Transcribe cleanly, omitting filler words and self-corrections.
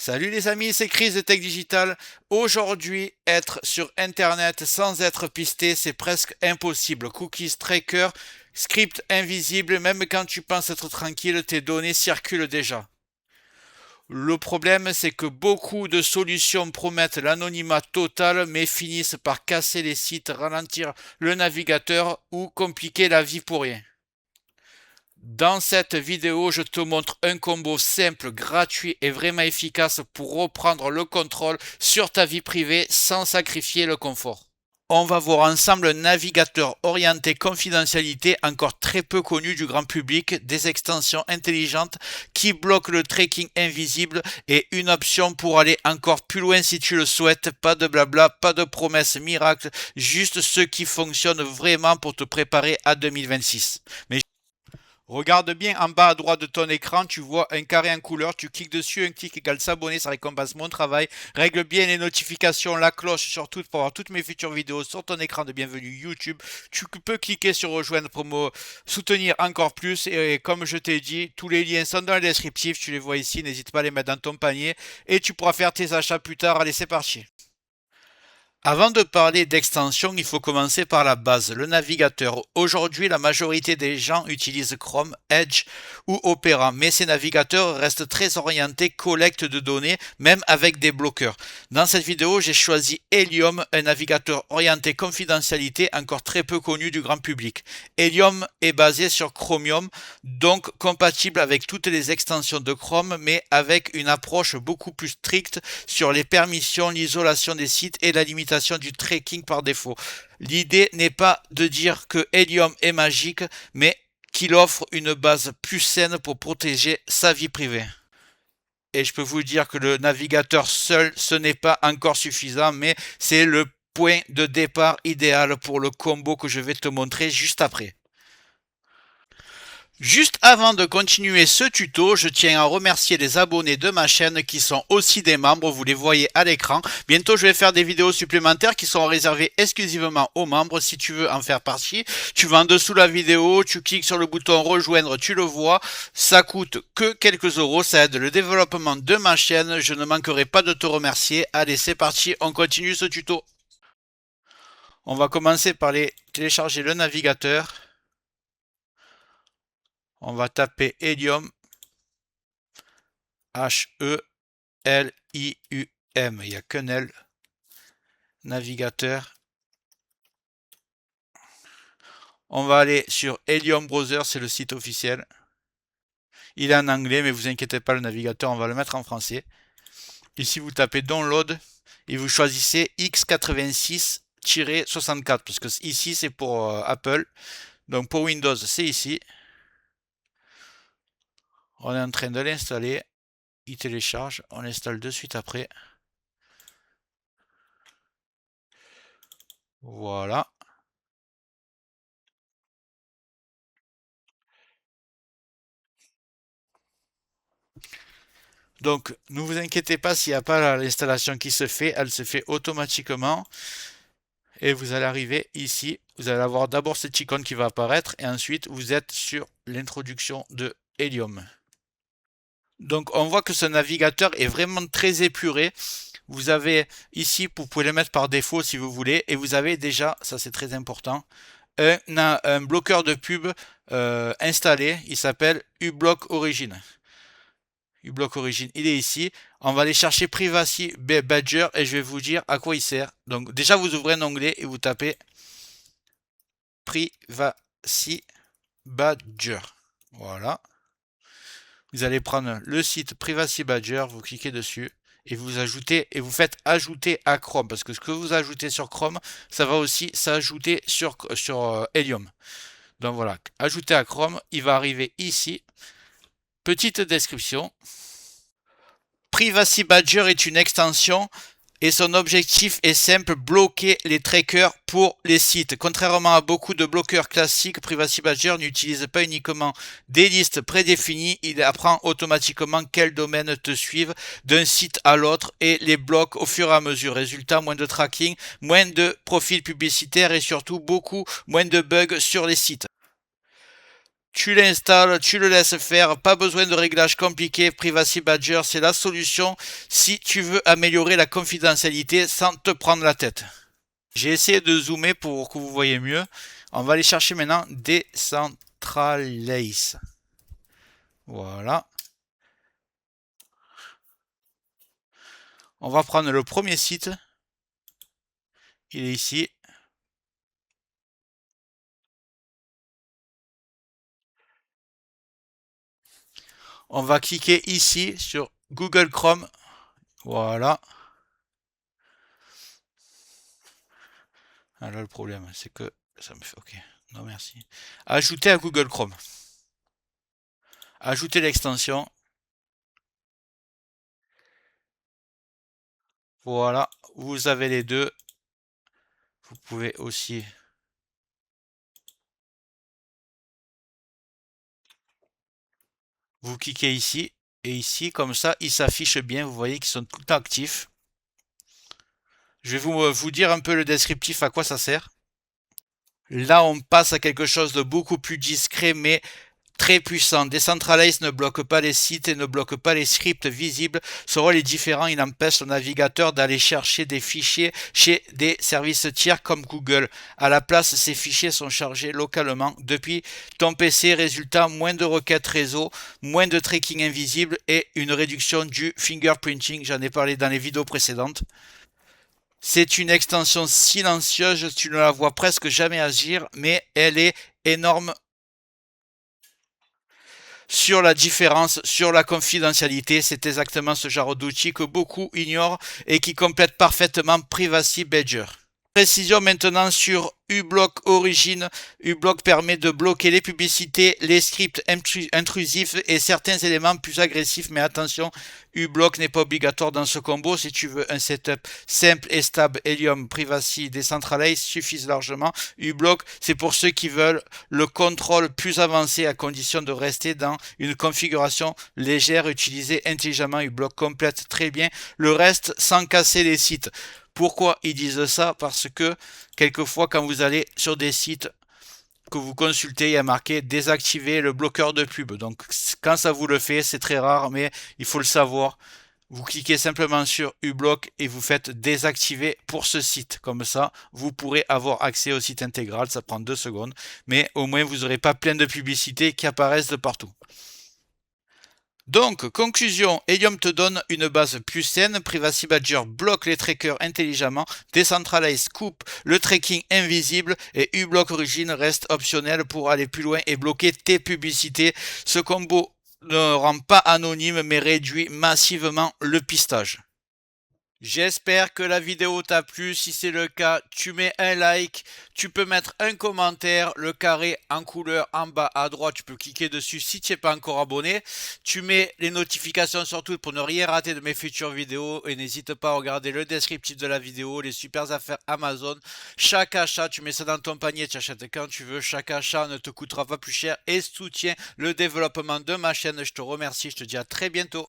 Salut les amis, c'est Chris de Tech Digital. Aujourd'hui, être sur Internet sans être pisté, c'est presque impossible. Cookies, tracker, script invisible, même quand tu penses être tranquille, tes données circulent déjà. Le problème, c'est que beaucoup de solutions promettent l'anonymat total, mais finissent par casser les sites, ralentir le navigateur ou compliquer la vie pour rien. Dans cette vidéo, je te montre un combo simple, gratuit et vraiment efficace pour reprendre le contrôle sur ta vie privée sans sacrifier le confort. On va voir ensemble un navigateur orienté confidentialité encore très peu connu du grand public, des extensions intelligentes qui bloquent le tracking invisible et une option pour aller encore plus loin si tu le souhaites. Pas de blabla, pas de promesses miracles, juste ce qui fonctionne vraiment pour te préparer à 2026. Mais regarde bien en bas à droite de ton écran, tu vois un carré en couleur, tu cliques dessus, un clic égale s'abonner, ça récompense mon travail. Règle bien les notifications, la cloche surtout pour avoir toutes mes futures vidéos sur ton écran de bienvenue YouTube. Tu peux cliquer sur rejoindre pour me soutenir encore plus et comme je t'ai dit, tous les liens sont dans le descriptif, tu les vois ici, n'hésite pas à les mettre dans ton panier et tu pourras faire tes achats plus tard. Allez, c'est parti. Avant de parler d'extension, il faut commencer par la base, le navigateur. Aujourd'hui, la majorité des gens utilisent Chrome, Edge ou Opera, mais ces navigateurs restent très orientés collecte de données, même avec des bloqueurs. Dans cette vidéo, j'ai choisi Helium, un navigateur orienté confidentialité encore très peu connu du grand public. Helium est basé sur Chromium, donc compatible avec toutes les extensions de Chrome, mais avec une approche beaucoup plus stricte sur les permissions, l'isolation des sites et la limitation du tracking par défaut. L'idée n'est pas de dire que Helium est magique, mais qu'il offre une base plus saine pour protéger sa vie privée. Et je peux vous dire que le navigateur seul, ce n'est pas encore suffisant, mais c'est le point de départ idéal pour le combo que je vais te montrer juste après. Juste avant de continuer ce tuto, je tiens à remercier les abonnés de ma chaîne qui sont aussi des membres, vous les voyez à l'écran. Bientôt je vais faire des vidéos supplémentaires qui sont réservées exclusivement aux membres. Si tu veux en faire partie, tu vas en dessous de la vidéo, tu cliques sur le bouton rejoindre, tu le vois. Ça coûte que quelques euros, ça aide le développement de ma chaîne. Je ne manquerai pas de te remercier. Allez, c'est parti, on continue ce tuto. On va commencer par télécharger le navigateur. On va taper Helium, H-E-L-I-U-M, il n'y a qu'un L, navigateur. On va aller sur Helium Browser, c'est le site officiel. Il est en anglais, mais vous inquiétez pas, le navigateur, on va le mettre en français. Ici, vous tapez Download et vous choisissez x86-64, parce que ici, c'est pour Apple. Donc pour Windows, c'est ici. On est en train de l'installer. Il télécharge. On l'installe de suite après. Voilà. Donc, ne vous inquiétez pas s'il n'y a pas l'installation qui se fait, elle se fait automatiquement. Et vous allez arriver ici, vous allez avoir d'abord cette icône qui va apparaître et ensuite vous êtes sur l'introduction de Helium. Donc on voit que ce navigateur est vraiment très épuré. Vous avez ici, vous pouvez le mettre par défaut si vous voulez, et vous avez déjà, ça c'est très important, un bloqueur de pub installé, il s'appelle uBlock Origin. uBlock Origin, il est ici. On va aller chercher Privacy Badger et je vais vous dire à quoi il sert. Donc déjà vous ouvrez un onglet et vous tapez Privacy Badger. Voilà. Vous allez prendre le site Privacy Badger, vous cliquez dessus et vous ajoutez et vous faites ajouter à Chrome parce que ce que vous ajoutez sur Chrome, ça va aussi s'ajouter sur Helium. Donc voilà, ajouter à Chrome, il va arriver ici. Petite description. Privacy Badger est une extension et son objectif est simple, bloquer les trackers pour les sites. Contrairement à beaucoup de bloqueurs classiques, Privacy Badger n'utilise pas uniquement des listes prédéfinies, il apprend automatiquement quels domaines te suivent d'un site à l'autre et les bloque au fur et à mesure. Résultat, moins de tracking, moins de profils publicitaires et surtout beaucoup moins de bugs sur les sites. Tu l'installes, tu le laisses faire, pas besoin de réglages compliqués. Privacy Badger, c'est la solution si tu veux améliorer la confidentialité sans te prendre la tête. J'ai essayé de zoomer pour que vous voyez mieux. On va aller chercher maintenant Decentralize. Voilà. On va prendre le premier site. Il est ici. On va cliquer ici sur Google Chrome. Voilà. Alors le problème, c'est que ça me fait... Ok, non merci. Ajouter à Google Chrome. Ajouter l'extension. Voilà, vous avez les deux. Vous pouvez aussi... Vous cliquez ici. Et ici, comme ça, ils s'affichent bien. Vous voyez qu'ils sont tout le temps actifs. Je vais vous dire un peu le descriptif, à quoi ça sert. Là, on passe à quelque chose de beaucoup plus discret, mais très puissant. Decentralize ne bloque pas les sites et ne bloque pas les scripts visibles. Ce rôle est différent, il empêche le navigateur d'aller chercher des fichiers chez des services tiers comme Google. À la place, ces fichiers sont chargés localement depuis ton PC. Résultat, moins de requêtes réseau, moins de tracking invisible et une réduction du fingerprinting. J'en ai parlé dans les vidéos précédentes. C'est une extension silencieuse, tu ne la vois presque jamais agir, mais elle est énorme sur la différence, sur la confidentialité. C'est exactement ce genre d'outil que beaucoup ignorent et qui complète parfaitement Privacy Badger. Précision maintenant sur uBlock Origin. uBlock permet de bloquer les publicités, les scripts intrusifs et certains éléments plus agressifs. Mais attention, uBlock n'est pas obligatoire dans ce combo. Si tu veux un setup simple et stable, Helium, Privacy, Decentralize suffisent largement. uBlock, c'est pour ceux qui veulent le contrôle plus avancé à condition de rester dans une configuration légère. Utilisez intelligemment. uBlock complète très bien le reste sans casser les sites. Pourquoi ils disent ça? Parce que quelquefois quand vous allez sur des sites que vous consultez, il y a marqué désactiver le bloqueur de pub. Donc quand ça vous le fait, c'est très rare, mais il faut le savoir. Vous cliquez simplement sur uBlock et vous faites désactiver pour ce site. Comme ça, vous pourrez avoir accès au site intégral. Ça prend 2 secondes. Mais au moins, vous n'aurez pas plein de publicités qui apparaissent de partout. Donc, conclusion, Helium te donne une base plus saine, Privacy Badger bloque les trackers intelligemment, Decentralize coupe le tracking invisible et uBlock Origin reste optionnel pour aller plus loin et bloquer tes publicités. Ce combo ne rend pas anonyme mais réduit massivement le pistage. J'espère que la vidéo t'a plu. Si c'est le cas, tu mets un like, tu peux mettre un commentaire, le carré en couleur en bas à droite, tu peux cliquer dessus si tu n'es pas encore abonné. Tu mets les notifications surtout pour ne rien rater de mes futures vidéos et n'hésite pas à regarder le descriptif de la vidéo, les super affaires Amazon. Chaque achat, tu mets ça dans ton panier, tu achètes quand tu veux. Chaque achat ne te coûtera pas plus cher et soutient le développement de ma chaîne. Je te remercie, je te dis à très bientôt.